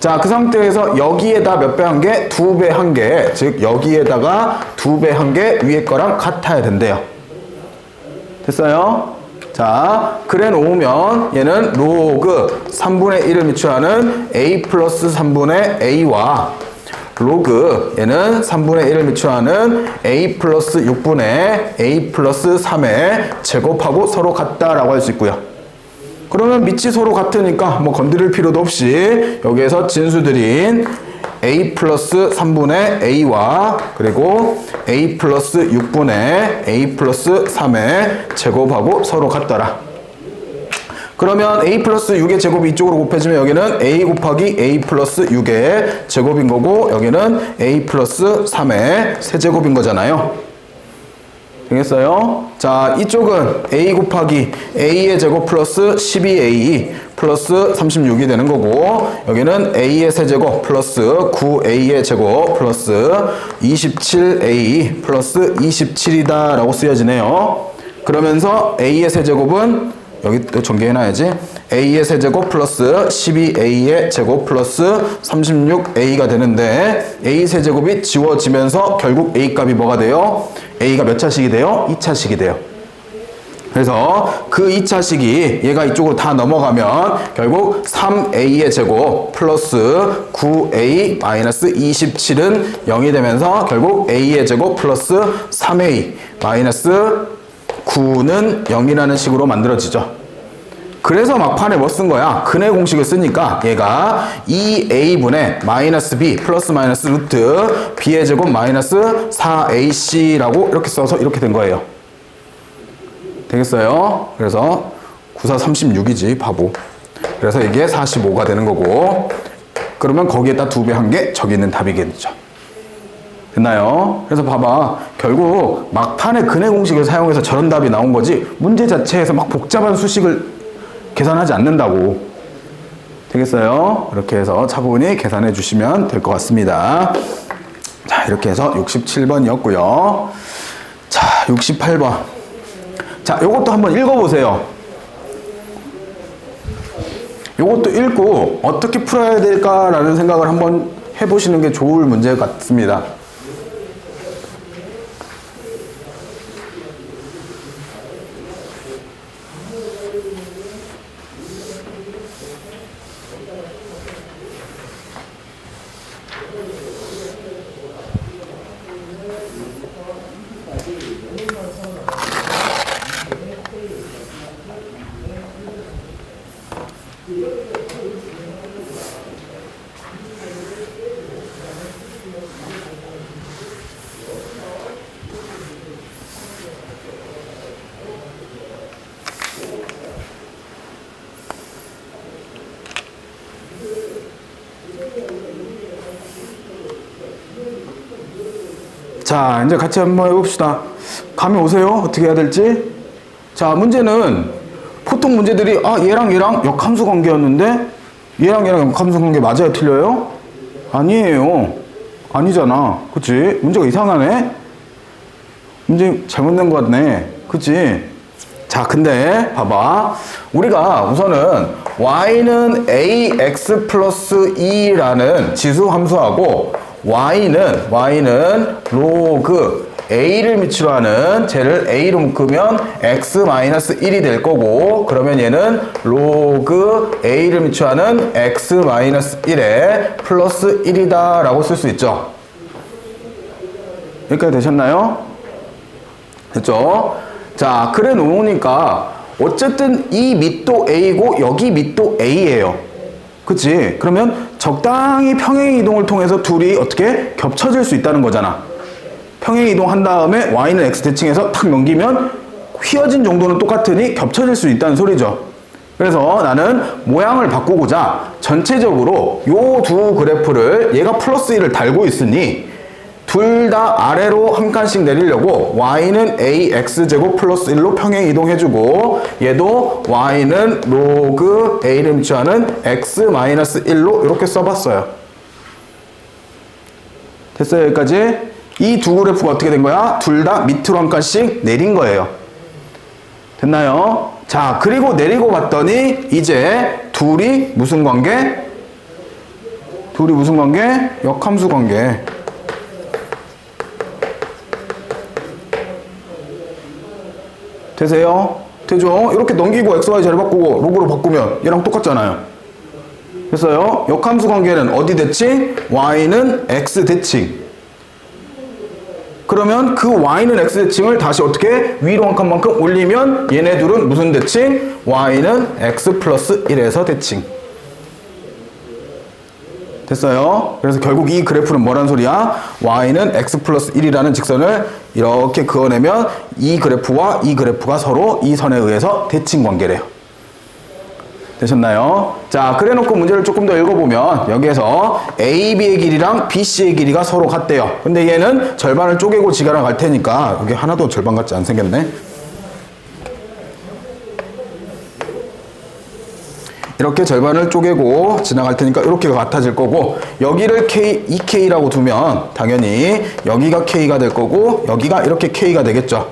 [SPEAKER 1] 자, 그 상태에서 여기에다 몇 배 한 게? 2배 한 게, 즉 여기에다가 2배 한 게 위에 거랑 같아야 된대요. 됐어요? 자, 그래 놓으면 얘는 로그 3분의 1을 미출하는 A 플러스 3분의 A와 로그 얘는 3분의 1을 미출하는 A 플러스 6분의 A 플러스 3의 제곱하고 서로 같다라고 할 수 있고요. 그러면 밑이 서로 같으니까 뭐 건드릴 필요도 없이 여기에서 진수들인 A 플러스 3분의 A와 그리고 A 플러스 6분의 A 플러스 3의 제곱하고 서로 같더라. 그러면 A 플러스 6의 제곱이 이쪽으로 곱해지면 여기는 A 곱하기 A 플러스 6의 제곱인 거고, 여기는 A 플러스 3의 세제곱인 거잖아요. 되겠어요? 자, 이쪽은 A 곱하기 A의 제곱 플러스 12A 플러스 36이 되는 거고, 여기는 A의 세제곱 플러스 9A의 제곱 플러스 27A 플러스 27이다 라고 쓰여지네요. 그러면서 A의 세제곱은 여기 또 전개해놔야지. A의 세제곱 플러스 12A의 제곱 플러스 36A가 되는데, A 세제곱이 지워지면서 결국 A 값이 뭐가 돼요? A가 몇 차식이 돼요? 2차식이 돼요. 그래서 그 2차식이 얘가 이쪽으로 다 넘어가면 결국 3A의 제곱 플러스 9A 마이너스 27은 0이 되면서 결국 A의 제곱 플러스 3A 마이너스 9는 0이라는 식으로 만들어지죠. 그래서 막판에 뭐 쓴 거야? 근의 공식을 쓰니까 얘가 2a분의 마이너스 b 플러스 마이너스 루트 b의 제곱 마이너스 4ac라고 이렇게 써서 이렇게 된 거예요. 되겠어요? 그래서 9, 4, 36이지 바보. 그래서 이게 45가 되는 거고, 그러면 거기에다 2배 한 게 저기 있는 답이겠죠. 됐나요? 그래서 봐봐, 결국 막판에 근의 공식을 사용해서 저런 답이 나온 거지 문제 자체에서 막 복잡한 수식을 계산하지 않는다고. 되겠어요? 이렇게 해서 차분히 계산해 주시면 될 것 같습니다. 자, 이렇게 해서 67번이었고요. 자, 68번. 자, 요것도 한번 읽어보세요. 요것도 읽고 어떻게 풀어야 될까라는 생각을 한번 해보시는 게 좋을 문제 같습니다. 자, 이제 같이 한번 해봅시다. 감이 오세요? 어떻게 해야 될지? 자, 문제는 보통 문제들이 얘랑 역함수 관계였는데 얘랑 역함수 관계 맞아요? 틀려요? 아니에요. 아니잖아. 그치? 문제가 이상하네? 문제 잘못된 것 같네. 그치? 자, 근데 봐봐. 우리가 우선은 y는 ax 플러스 2라는 지수 함수하고 y는 로그 a를 밑으로 하는 쟤를 a로 묶으면 x-1이 될 거고, 그러면 얘는 로그 a를 밑으로 하는 x-1에 플러스 1이다 라고 쓸 수 있죠. 여기까지 되셨나요? 됐죠? 자, 그래 놓으니까 어쨌든 이 밑도 a고 여기 밑도 a예요. 그치? 그러면 적당히 평행 이동을 통해서 둘이 어떻게 겹쳐질 수 있다는 거잖아. 평행 이동한 다음에 y는 x 대칭해서 탁 넘기면 휘어진 정도는 똑같으니 겹쳐질 수 있다는 소리죠. 그래서 나는 모양을 바꾸고자 전체적으로 요 두 그래프를 얘가 플러스 1을 달고 있으니 둘 다 아래로 한 칸씩 내리려고 y는 ax제곱 플러스 1로 평행 이동해주고 얘도 y는 로그 a를 밑으로하는 x-1로 이렇게 써봤어요. 됐어요? 여기까지? 이 두 그래프가 어떻게 된 거야? 둘 다 밑으로 한 칸씩 내린 거예요. 됐나요? 자, 그리고 내리고 봤더니 이제 둘이 무슨 관계? 둘이 무슨 관계? 역함수 관계. 되세요? 되죠? 이렇게 넘기고 xy 자리 바꾸고 로그로 바꾸면 얘랑 똑같잖아요. 됐어요? 역함수 관계는 어디 대칭? y는 x 대칭. 그러면 그 y는 x 대칭을 다시 어떻게 위로 한 칸만큼 올리면 얘네 둘은 무슨 대칭? y는 x 플러스 1에서 대칭. 됐어요? 그래서 결국 이 그래프는 뭐란 소리야? y는 x 플러스 1이라는 직선을 이렇게 그어내면 이 그래프와 이 그래프가 서로 이 선에 의해서 대칭 관계래요. 되셨나요? 자, 그래 놓고 문제를 조금 더 읽어보면 여기에서 AB의 길이랑 BC의 길이가 서로 같대요. 근데 얘는 절반을 쪼개고 지가랑 갈 테니까 여기 하나도 절반 같지 않 생겼네. 이렇게 절반을 쪼개고 지나갈 테니까 이렇게 같아질 거고, 여기를 K, 2K라고 두면 당연히 여기가 K가 될 거고 여기가 이렇게 K가 되겠죠.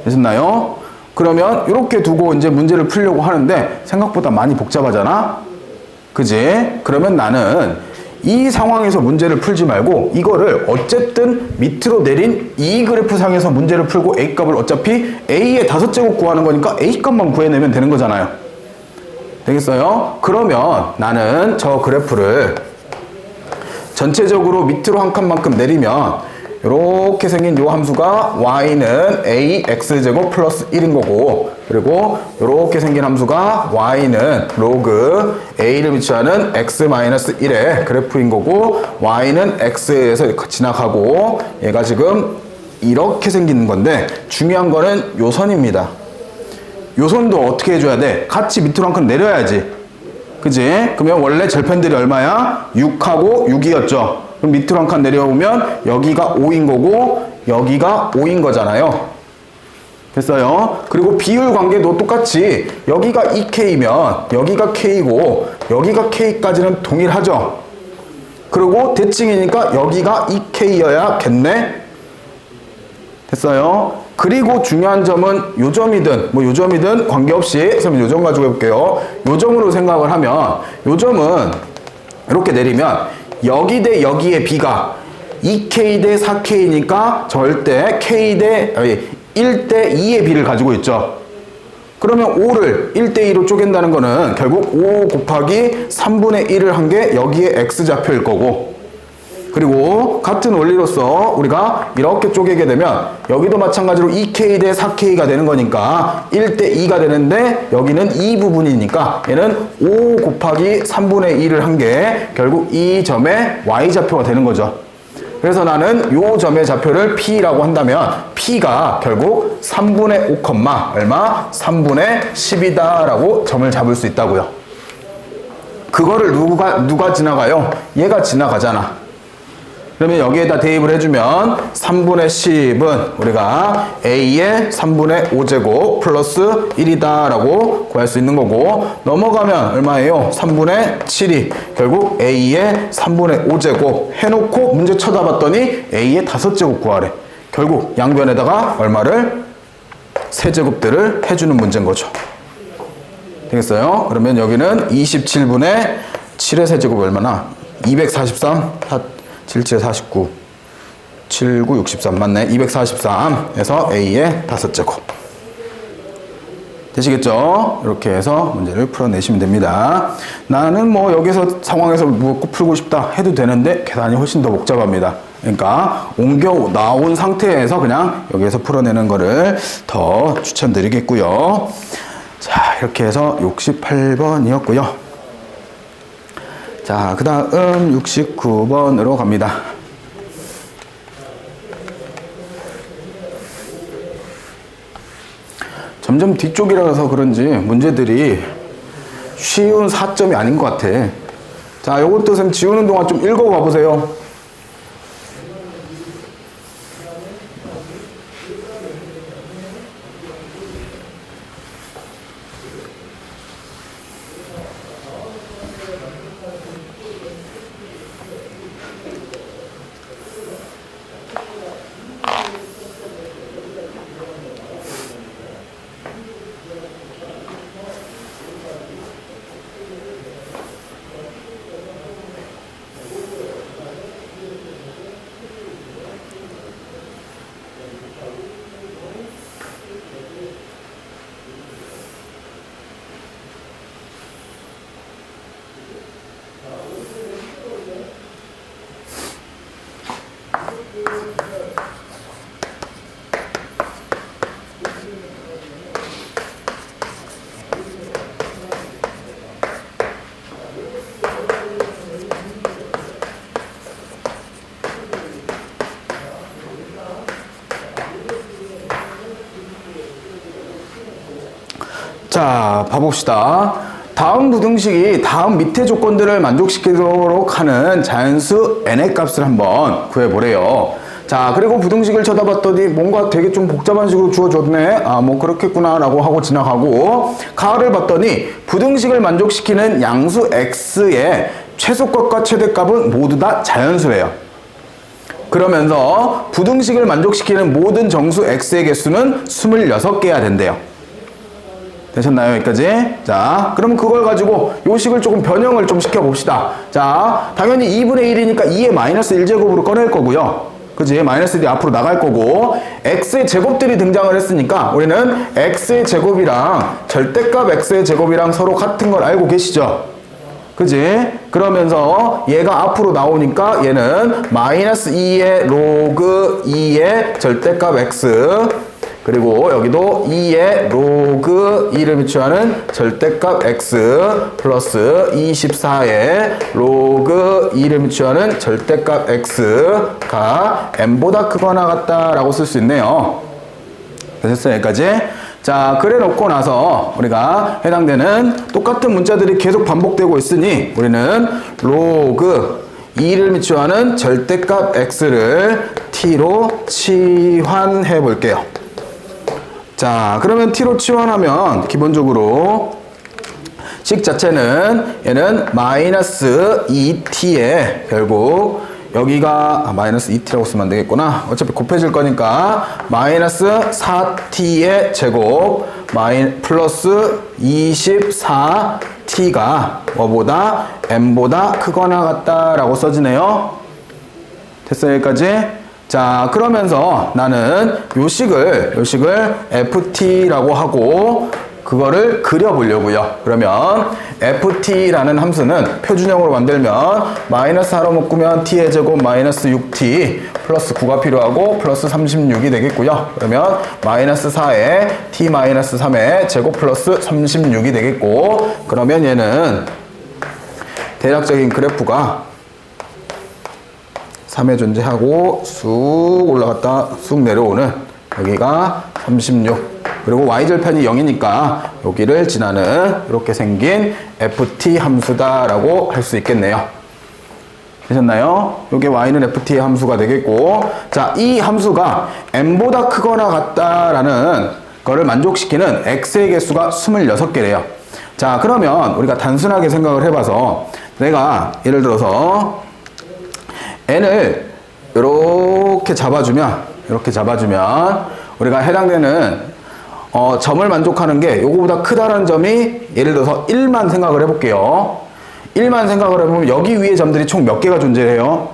[SPEAKER 1] 되셨나요? 그러면 이렇게 두고 이제 문제를 풀려고 하는데 생각보다 많이 복잡하잖아? 그지? 그러면 나는 이 상황에서 문제를 풀지 말고 이거를 어쨌든 밑으로 내린 이 그래프 상에서 문제를 풀고 A값을 어차피 A의 5제곱 구하는 거니까 A값만 구해내면 되는 거잖아요. 되겠어요? 그러면 나는 저 그래프를 전체적으로 밑으로 한 칸만큼 내리면 이렇게 생긴 요 함수가 y는 ax제곱 플러스 1인 거고, 그리고 이렇게 생긴 함수가 y는 로그 a를 위치하는 x-1의 그래프인 거고, y는 x에서 지나가고 얘가 지금 이렇게 생기는 건데 중요한 거는 요 선입니다. 요 선도 어떻게 해줘야 돼? 같이 밑으로 한 칸 내려야지. 그지? 그러면 원래 절편들이 얼마야? 6하고 6이었죠. 그럼 밑으로 한 칸 내려오면 여기가 5인 거고 여기가 5인 거잖아요. 됐어요? 그리고 비율 관계도 똑같이 여기가 2K면 여기가 K고 여기가 K까지는 동일하죠. 그리고 대칭이니까 여기가 2K여야겠네. 됐어요? 그리고 중요한 점은 요점이든 뭐 요점이든 관계없이 선생님 요점 가지고 해볼게요. 요점으로 생각을 하면 요점은 이렇게 내리면 여기 대 여기의 B가 2K 대 4K니까 절대 1대 2의 B를 가지고 있죠. 그러면 5를 1대 2로 쪼갠다는 거는 결국 5 곱하기 3분의 1을 한 게 여기에 X좌표일 거고, 그리고 같은 원리로서 우리가 이렇게 쪼개게 되면 여기도 마찬가지로 2K 대 4K가 되는 거니까 1대 2가 되는데 여기는 이 부분이니까 얘는 5 곱하기 3분의 1을 한 게 결국 이 점의 Y좌표가 되는 거죠. 그래서 나는 요 점의 좌표를 P라고 한다면 P가 결국 3분의 5, 얼마? 3분의 10이다 라고 점을 잡을 수 있다고요. 그거를 누가 지나가요? 얘가 지나가잖아. 그러면 여기에다 대입을 해주면 3분의 10은 우리가 A의 3분의 5제곱 플러스 1이다 라고 구할 수 있는 거고, 넘어가면 얼마예요? 3분의 7이 결국 A의 3분의 5제곱 해놓고 문제 쳐다봤더니 A의 5제곱 구하래. 결국 양변에다가 얼마를? 세제곱들을 해주는 문제인 거죠. 되겠어요? 그러면 여기는 27분의 7의 세제곱이 얼마나? 243, 77에 49, 79, 63 맞네. 243에서 A의 5제곱. 되시겠죠? 이렇게 해서 문제를 풀어내시면 됩니다. 나는 뭐 여기서 상황에서 뭐 풀고 싶다 해도 되는데 계산이 훨씬 더 복잡합니다. 그러니까 옮겨 나온 상태에서 그냥 여기에서 풀어내는 거를 더 추천드리겠고요. 자, 이렇게 해서 68번이었고요. 자, 그 다음 69번으로 갑니다. 점점 뒤쪽이라서 그런지 문제들이 쉬운 4점이 아닌 것 같아. 자, 요것도 선생님 지우는 동안 좀 읽어봐 보세요. 자, 봐봅시다. 다음 부등식이 다음 밑에 조건들을 만족시키도록 하는 자연수 n의 값을 한번 구해보래요. 자, 그리고 부등식을 쳐다봤더니 뭔가 되게 좀 복잡한 식으로 주어졌네. 아, 뭐 그렇겠구나 라고 하고 지나가고, 가를 봤더니 부등식을 만족시키는 양수 x의 최소값과 최대값은 모두 다 자연수래요. 그러면서 부등식을 만족시키는 모든 정수 x의 개수는 26개야 된대요. 되셨나요? 여기까지? 자, 그럼 그걸 가지고 요 식을 조금 변형을 좀 시켜봅시다. 자, 당연히 2분의 1이니까 2의 마이너스 1제곱으로 꺼낼 거고요. 그지? 마이너스 1이 앞으로 나갈 거고, x의 제곱들이 등장을 했으니까 우리는 x의 제곱이랑 절대값 x의 제곱이랑 서로 같은 걸 알고 계시죠? 그지? 그러면서 얘가 앞으로 나오니까 얘는 마이너스 2의 로그 2의 절대값 x, 그리고 여기도 2의 로그 2를 비추하는 절대값 x 플러스 24의 로그 2를 비추하는 절대값 x가 n보다 크거나 같다라고 쓸 수 있네요. 됐어요? 여기까지? 자, 그래 놓고 나서 우리가 해당되는 똑같은 문자들이 계속 반복되고 있으니 우리는 로그 2를 비추하는 절대값 x를 t로 치환해 볼게요. 자, 그러면 t로 치환하면 기본적으로 식 자체는 얘는 마이너스 2t에 결국 여기가 마이너스 2t라고 쓰면 안 되겠구나. 어차피 곱해질 거니까 마이너스 4t의 제곱 플러스 24t가 뭐보다 m보다 크거나 같다라고 써지네요. 됐어요, 여기까지? 자, 그러면서 나는 요 식을 ft라고 하고 그거를 그려보려고요. 그러면 ft라는 함수는 표준형으로 만들면 마이너스 4로 묶으면 t의 제곱 마이너스 6t 플러스 9가 필요하고 플러스 36이 되겠고요. 그러면 마이너스 4에 t 마이너스 3의 제곱 플러스 36이 되겠고, 그러면 얘는 대략적인 그래프가 3에 존재하고 쑥 올라갔다 쑥 내려오는 여기가 36, 그리고 y절편이 0이니까 여기를 지나는 이렇게 생긴 ft 함수다라고 할 수 있겠네요. 되셨나요? 이게 y는 ft의 함수가 되겠고, 자, 이 함수가 m보다 크거나 같다라는 거를 만족시키는 x의 개수가 26개래요. 자, 그러면 우리가 단순하게 생각을 해봐서 내가 예를 들어서 n을 이렇게 잡아주면 우리가 해당되는 점을 만족하는 게 요거보다 크다라는 점이 예를 들어서 1만 생각을 해볼게요. 1만 생각을 해보면 여기 위에 점들이 총 몇 개가 존재해요?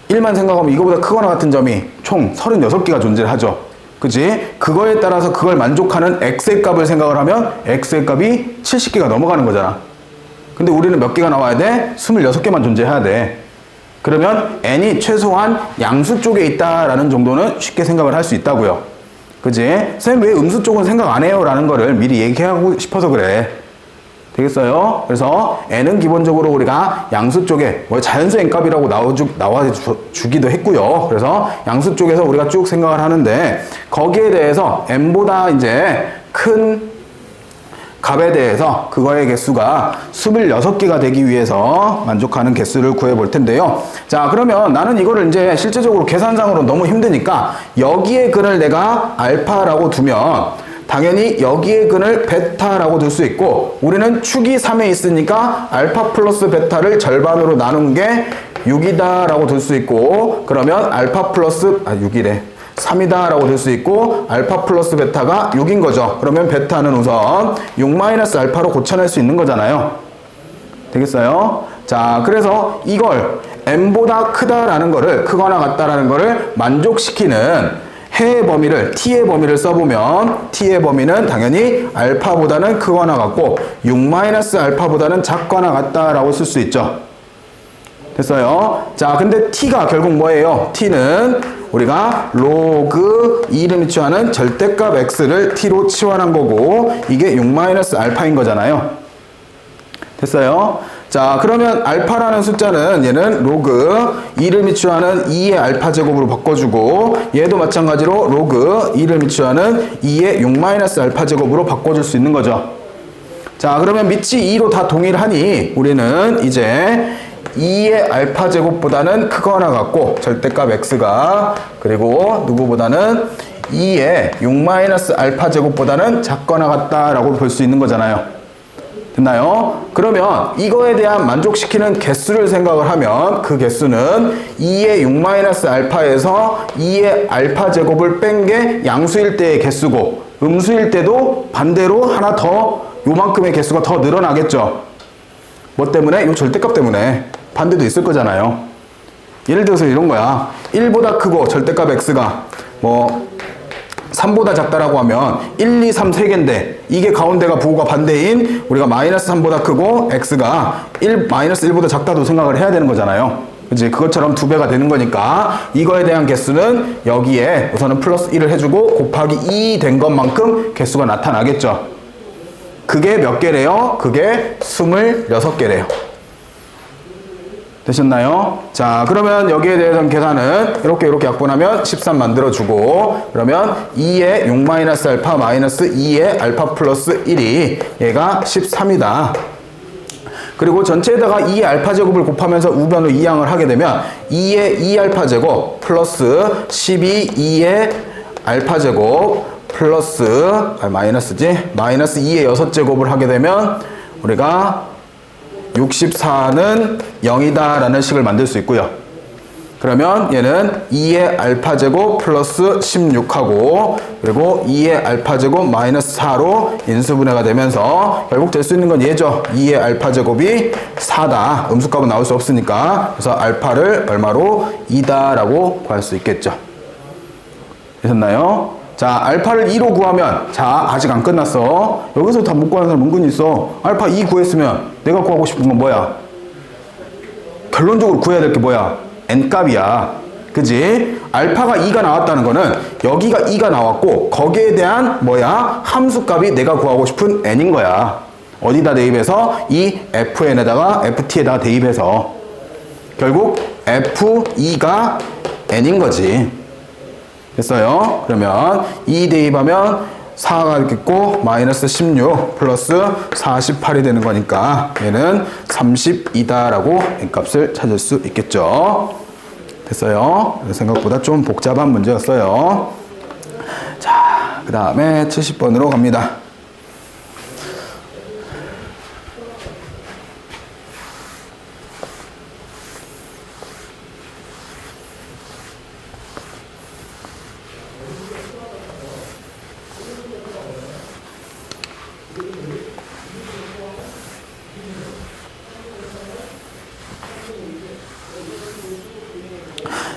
[SPEAKER 1] 1만 생각하면 이거보다 크거나 같은 점이 총 36개가 존재를 하죠. 그치? 그거에 따라서 그걸 만족하는 x의 값을 생각을 하면 x의 값이 70개가 넘어가는 거잖아. 근데 우리는 몇 개가 나와야 돼? 26개만 존재해야 돼. 그러면 n이 최소한 양수 쪽에 있다라는 정도는 쉽게 생각을 할 수 있다고요. 그지? 선생님 왜 음수 쪽은 생각 안 해요? 라는 거를 미리 얘기하고 싶어서 그래. 되겠어요? 그래서 n은 기본적으로 우리가 양수 쪽에 뭐 자연수 n값이라고 나와주기도 했고요. 그래서 양수 쪽에서 우리가 쭉 생각을 하는데 거기에 대해서 n보다 이제 큰 값에 대해서 그거의 개수가 26개가 되기 위해서 만족하는 개수를 구해볼 텐데요. 자, 그러면 나는 이거를 이제 실제적으로 계산상으로 너무 힘드니까 여기에 근을 내가 알파라고 두면 당연히 여기에 근을 베타라고 둘 수 있고, 우리는 축이 3에 있으니까 알파 플러스 베타를 절반으로 나눈 게 6이다 라고 둘 수 있고, 그러면 알파 플러스 6이래 3이다 라고 될 수 있고, 알파 플러스 베타가 6인 거죠. 그러면 베타는 우선 6-알파로 고쳐낼 수 있는 거잖아요. 되겠어요? 자, 그래서 이걸 m보다 크다라는 거를, 크거나 같다라는 거를 만족시키는 해의 범위를, t의 범위를 써보면 t의 범위는 당연히 알파보다는 크거나 같고 6-알파보다는 작거나 같다라고 쓸 수 있죠. 됐어요? 자, 근데 t가 결국 뭐예요? t는 우리가 로그 2를 미치하는 절대값 x를 t로 치환한 거고, 이게 6-알파인 거잖아요. 됐어요? 자, 그러면 알파라는 숫자는 얘는 로그 2를 미치하는 2의 알파 제곱으로 바꿔주고, 얘도 마찬가지로 로그 2를 미치하는 2의 6-알파 제곱으로 바꿔줄 수 있는 거죠. 자, 그러면 밑이 2로 다 동일하니 우리는 이제 2의 알파 제곱보다는 크거나 같고 절대값 x가, 그리고 누구보다는 2의 6-알파 제곱보다는 작거나 같다라고 볼 수 있는 거잖아요. 됐나요? 그러면 이거에 대한 만족시키는 개수를 생각을 하면 그 개수는 2의 6-알파에서 2의 알파 제곱을 뺀 게 양수일 때의 개수고, 음수일 때도 반대로 하나 더 요만큼의 개수가 더 늘어나겠죠. 뭐 때문에? 이 절대값 때문에. 반대도 있을 거잖아요. 예를 들어서 이런 거야. 1보다 크고 절대값 x가 뭐 3보다 작다라고 하면 1, 2, 3, 3개인데 이게 가운데가 부호가 반대인 우리가 마이너스 3보다 크고 x가 마이너스 1보다 작다도 생각을 해야 되는 거잖아요. 그치? 그것처럼 2배가 되는 거니까 이거에 대한 개수는 여기에 우선은 플러스 1을 해주고 곱하기 2 된 것만큼 개수가 나타나겠죠. 그게 몇 개래요? 그게 26개래요. 되셨나요? 자, 그러면 여기에 대해서 계산은 이렇게 약분하면 13 만들어주고, 그러면 2의 6-알파 마이너스 2의 알파 플러스 1이 얘가 13이다. 그리고 전체에다가 2의 알파 제곱을 곱하면서 우변으로 이항을 하게 되면 2의 2알파 제곱 플러스 12 2의 알파 제곱 플러스 마이너스 2의 6제곱을 하게 되면 우리가 64는 0이다 라는 식을 만들 수 있고요. 그러면 얘는 2의 알파 제곱 플러스 16하고 그리고 2의 알파 제곱 마이너스 4로 인수분해가 되면서 결국 될 수 있는 건 얘죠. 2의 알파 제곱이 4다. 음수값은 나올 수 없으니까. 그래서 알파를 얼마로? 2다 라고 구할 수 있겠죠. 되셨나요? 자, 알파를 2로 구하면, 자, 아직 안 끝났어. 여기서 다 못 구하는 사람 은근히 있어. 알파 2 구했으면 내가 구하고 싶은 건 뭐야? 결론적으로 구해야 될 게 뭐야? n값이야. 그지? 알파가 2가 나왔다는 거는 여기가 2가 나왔고 거기에 대한 뭐야? 함수값이 내가 구하고 싶은 n인 거야. 어디다 대입해서? 이 fn에다가 ft에다가 대입해서 결국 f2가 n인 거지. 됐어요? 그러면 2 대입하면 4가 있겠고 마이너스 16 플러스 48이 되는 거니까 얘는 32다 라고 n값을 찾을 수 있겠죠. 됐어요? 생각보다 좀 복잡한 문제였어요. 자, 그 다음에 70번으로 갑니다.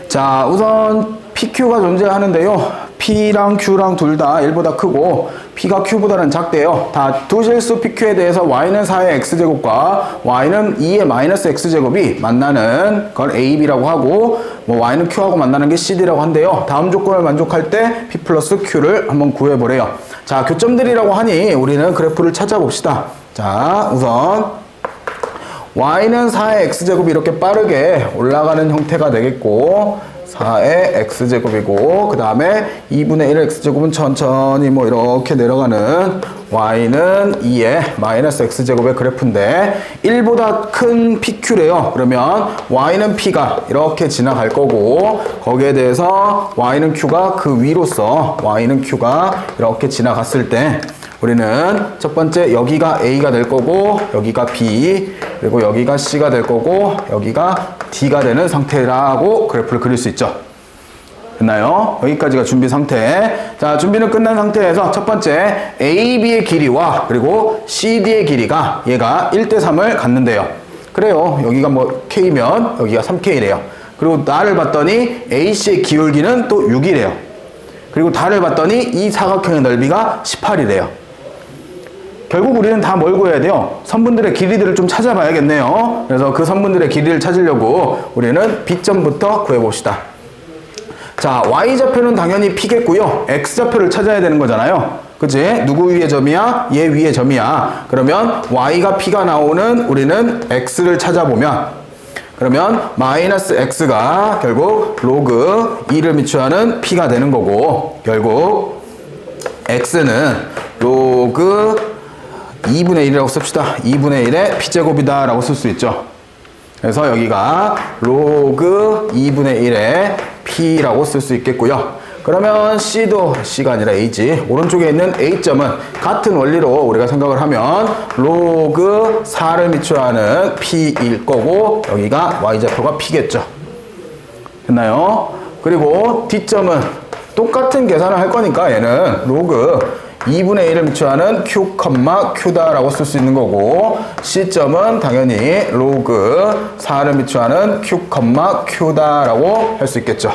[SPEAKER 1] 자, 우선 PQ가 존재하는데요. P랑 Q랑 둘 다 1보다 크고 P가 Q보다는 작대요. 다 두 실수 PQ에 대해서 Y는 4의 X제곱과 Y는 2의 마이너스 X제곱이 만나는 걸 A, B라고 하고 뭐 Y는 Q하고 만나는 게 CD라고 한대요. 다음 조건을 만족할 때 P 플러스 Q를 한번 구해보래요. 자, 교점들이라고 하니 우리는 그래프를 찾아봅시다. 자, 우선 y는 4의 x제곱이 이렇게 빠르게 올라가는 형태가 되겠고 4의 x제곱이고 그 다음에 2분의 1의 x제곱은 천천히 뭐 이렇게 내려가는 y는 2의 마이너스 x제곱의 그래프인데 1보다 큰 PQ래요. 그러면 y는 P가 이렇게 지나갈 거고 거기에 대해서 y는 Q가 그 위로서 y는 Q가 이렇게 지나갔을 때 우리는 첫 번째 여기가 A가 될 거고 여기가 B 그리고 여기가 C가 될 거고 여기가 D가 되는 상태라고 그래프를 그릴 수 있죠. 됐나요? 여기까지가 준비 상태. 자, 준비는 끝난 상태에서 첫 번째 AB의 길이와 그리고 CD의 길이가 얘가 1대3을 갖는데요. 그래요. 여기가 뭐 K면 여기가 3K래요. 그리고 나를 봤더니 AC의 기울기는 또 6이래요. 그리고 달을 봤더니 이 사각형의 넓이가 18이래요. 결국 우리는 다 뭘 구해야 돼요? 선분들의 길이들을 좀 찾아봐야겠네요. 그래서 그 선분들의 길이를 찾으려고 우리는 B점부터 구해봅시다. 자, Y좌표는 당연히 P겠고요. X좌표를 찾아야 되는 거잖아요. 그치? 누구 위의 점이야? 얘 위의 점이야. 그러면 Y가 P가 나오는 우리는 X를 찾아보면 그러면 마이너스 X가 결국 로그 2를 미추하는 P가 되는 거고 결국 X는 로그 2분의 1이라고 씁시다. 2분의 1의 P제곱이다 라고 쓸 수 있죠. 그래서 여기가 로그 2분의 1의 P라고 쓸 수 있겠고요. 그러면 C도 C가 아니라 A지. 오른쪽에 있는 A점은 같은 원리로 우리가 생각을 하면 로그 4를 미추하는 P일 거고 여기가 Y좌표가 P겠죠. 됐나요? 그리고 D점은 똑같은 계산을 할 거니까 얘는 로그 2분의 1을 미추하는 Q, Q다 라고 쓸 수 있는 거고 C점은 당연히 로그 4를 미추하는 Q, Q다 라고 할 수 있겠죠.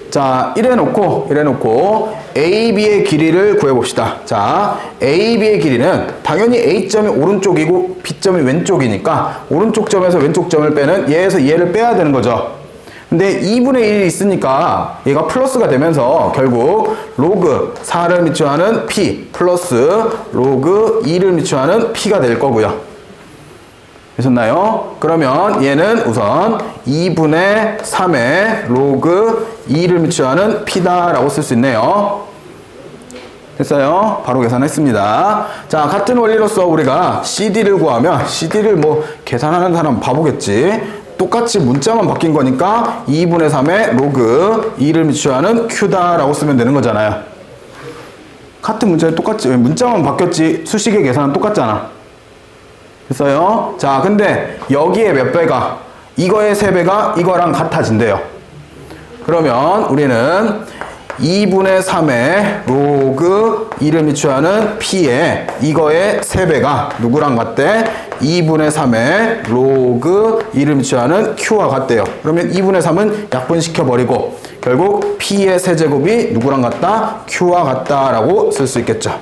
[SPEAKER 1] 자, 이래놓고 AB의 길이를 구해봅시다. 자, AB의 길이는 당연히 A점이 오른쪽이고 B점이 왼쪽이니까 오른쪽 점에서 왼쪽 점을 빼는 얘에서 얘를 빼야 되는 거죠. 근데 2분의 1이 있으니까 얘가 플러스가 되면서 결국 로그 4를 미추하는 P 플러스 로그 2를 미추하는 P가 될 거고요. 되셨나요? 그러면 얘는 우선 2분의 3의 로그 2를 미추하는 P다 라고 쓸 수 있네요. 됐어요? 바로 계산했습니다. 자, 같은 원리로서 우리가 CD를 구하면 CD를 뭐 계산하는 사람 바보겠지. 똑같이 문자만 바뀐 거니까 2분의 3의 로그 2를 미추하는 Q다 라고 쓰면 되는 거잖아요. 같은 문자에 똑같지. 문자만 바뀌었지 수식의 계산은 똑같잖아. 됐어요? 자, 근데 여기에 몇 배가? 이거의 3배가 이거랑 같아진대요. 그러면 우리는 2분의 3의 로그 2를 미취하는 P에 이거의 3배가 누구랑 같대? 2분의 3의 로그 2를 미취하는 Q와 같대요. 그러면 2분의 3은 약분시켜버리고 결국 P의 세제곱이 누구랑 같다? Q와 같다라고 쓸 수 있겠죠.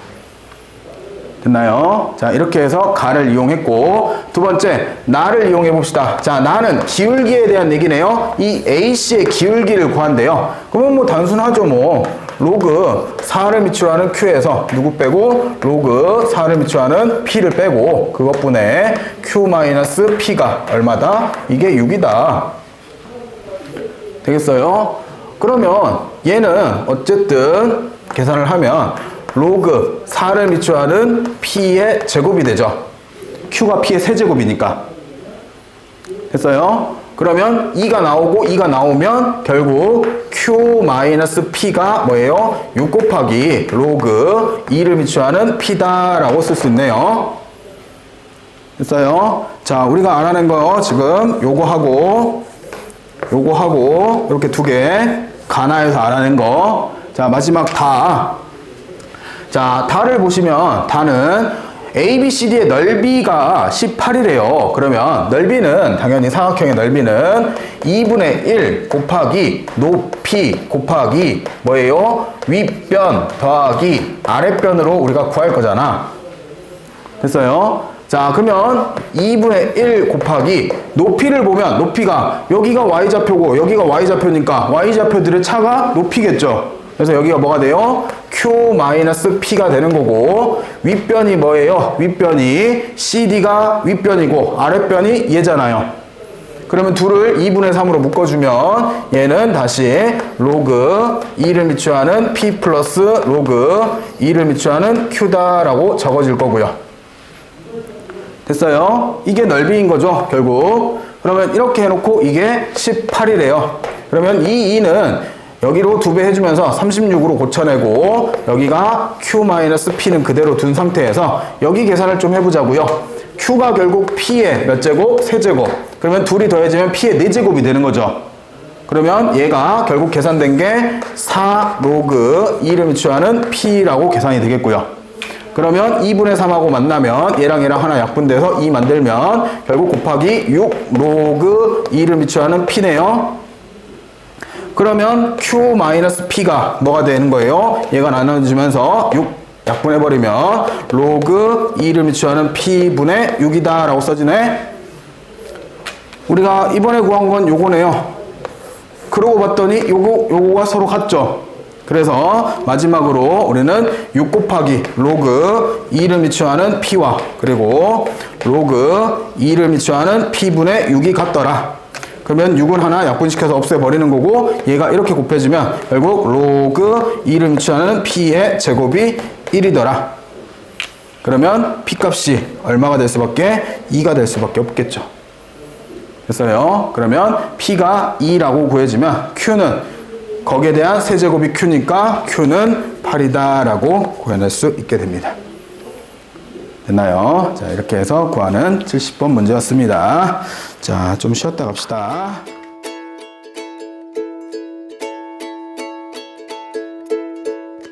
[SPEAKER 1] 됐나요? 자, 이렇게 해서 가를 이용했고, 두 번째, 나를 이용해 봅시다. 자, 나는 기울기에 대한 얘기네요. 이 AC의 기울기를 구한대요. 그러면 뭐 단순하죠, 뭐. 로그 4를 미취하는 Q에서 누구 빼고? 로그 4를 미취하는 P를 빼고, 그것분의 Q-P가 얼마다? 이게 6이다. 되겠어요? 그러면 얘는 어쨌든 계산을 하면 로그 4를 미취하는 P의 제곱이 되죠. Q가 P의 세제곱이니까. 됐어요? 그러면 2가 나오고 2가 나오면 결국 Q-P가 뭐예요? 6 곱하기 로그 2를 미취하는 P다라고 쓸 수 있네요. 됐어요? 자, 우리가 알아낸 거 지금 요거하고 이렇게 두 개 가나에서 알아낸 거. 자, 마지막 다. 자, 다를 보시면 다는 ABCD의 넓이가 18이래요. 그러면 넓이는 당연히 삼각형의 넓이는 2분의 1 곱하기 높이 곱하기 뭐예요? 윗변 더하기 아랫변으로 우리가 구할 거잖아. 됐어요? 자, 그러면 2분의 1 곱하기 높이를 보면 높이가 여기가 Y좌표고 여기가 Y좌표니까 Y좌표들의 차가 높이겠죠. 그래서 여기가 뭐가 돼요? Q-P가 되는 거고 윗변이 뭐예요? 윗변이 CD가 윗변이고 아랫변이 얘잖아요. 그러면 둘을 2분의 3으로 묶어주면 얘는 다시 로그 2를 미취하는 P 플러스 로그 2를 미취하는 Q다라고 적어질 거고요. 됐어요? 이게 넓이인 거죠, 결국. 그러면 이렇게 해놓고 이게 18이래요. 그러면 이 2는 여기로 2배 해주면서 36으로 고쳐내고 여기가 Q-P는 그대로 둔 상태에서 여기 계산을 좀 해보자고요. Q가 결국 P의 몇 제곱? 세제곱. 그러면 둘이 더해지면 P의 4제곱이 되는 거죠. 그러면 얘가 결국 계산된 게 4 로그 2를 미취하는 P라고 계산이 되겠고요. 그러면 2분의 3하고 만나면 얘랑 하나 약분돼서 2 만들면 결국 곱하기 6 로그 2를 미취하는 P네요. 그러면 Q-P가 뭐가 되는 거예요? 얘가 나눠지면서 6 약분해버리면 로그 2를 미취하는 P분의 6이다 라고 써지네. 우리가 이번에 구한 건 요거네요. 그러고 봤더니 요거가 서로 같죠. 그래서 마지막으로 우리는 6 곱하기 로그 2를 미취하는 P와 그리고 로그 2를 미취하는 P분의 6이 같더라. 그러면 6은 하나 약분시켜서 없애버리는 거고 얘가 이렇게 곱해지면 결국 로그 2를 미취하는 P의 제곱이 1이더라. 그러면 P값이 얼마가 될 수밖에? 2가 될 수밖에 없겠죠. 됐어요? 그러면 P가 2라고 구해지면 Q는 거기에 대한 세제곱이 Q니까 Q는 8이다 라고 구해낼 수 있게 됩니다. 됐나요? 자, 이렇게 해서 구하는 70번 문제였습니다. 자, 좀 쉬었다 갑시다.